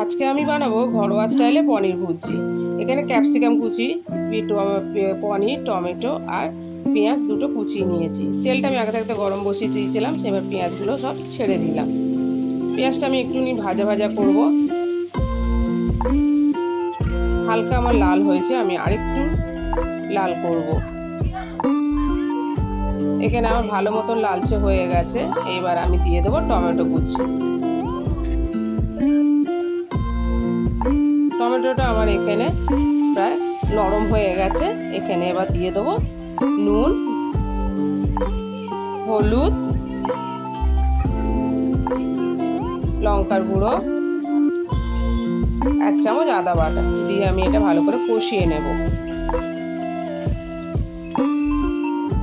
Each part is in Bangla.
আজকে আমি বানাবো ঘরোয়া স্টাইলে পনির ভুর্জি। এখানে ক্যাপসিকাম কুচি, পনির, টমেটো আর পেঁয়াজ দুটো কুচিয়ে নিয়েছি। তেলটা আমি আগে থাকতে গরম বসিয়ে দিয়েছিলাম, সেবার পেঁয়াজগুলো সব ছেড়ে দিলাম। পেঁয়াজটা আমি একটুখানি ভাজা ভাজা করব। হালকা আমার লাল হয়েছে, আমি আরেকটু লাল করব। এখানে আমার ভালো মতন লালচে হয়ে গেছে। এবার আমি দিয়ে দেবো টমেটো কুচি। টমেটোটা আমার এখানে প্রায় নরম হয়ে গেছে। এখানে এবার দিয়ে দেবো নুন, হলুদ, লঙ্কার গুঁড়ো, 1 চামচ আদা বাটা দিয়ে আমি এটা ভালো করে কষিয়ে নেব।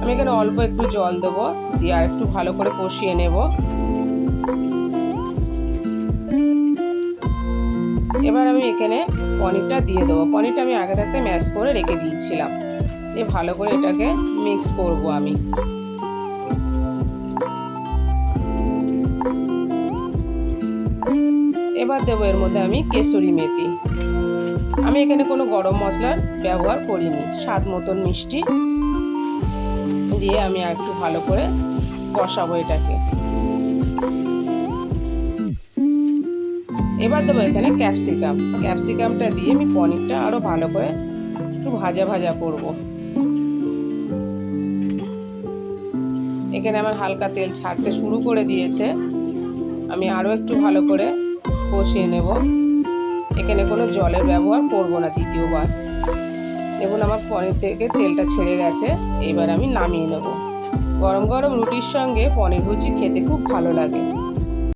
আমি এখানে অল্প একটু জল দেবো, দিয়ে আর একটু ভালো করে কষিয়ে নেব। এবার আমি এখানে পনিরটা দিয়ে দেবো। পনিরটা আমি আগে থাকতে ম্যাশ করে রেখে দিয়েছিলাম। দিয়ে ভালো করে এটাকে মিক্স করব আমি। এবার দেবো এর মধ্যে আমি কেসুরি মেথি। আমি এখানে কোনো গরম মশলার ব্যবহার করিনি। স্বাদ মতন মিষ্টি দিয়ে আমি আর একটু ভালো করে কষাবো এটাকে। এবার দেবো এখানে ক্যাপসিকামটা দিয়ে আমি পনিরটা আরও ভালো করে একটু ভাজা ভাজা করব। এখানে আমার হালকা তেল ছাড়তে শুরু করে দিয়েছে। আমি আরও একটু ভালো করে কষিয়ে নেব। এখানে কোনো জলের ব্যবহার করব না দ্বিতীয়বার। দেখুন আমার পনির থেকে তেলটা ছেড়ে গেছে। এবার আমি নামিয়ে নেব। গরম গরম রুটির সঙ্গে পনির ভুর্জি খেতে খুব ভালো লাগে।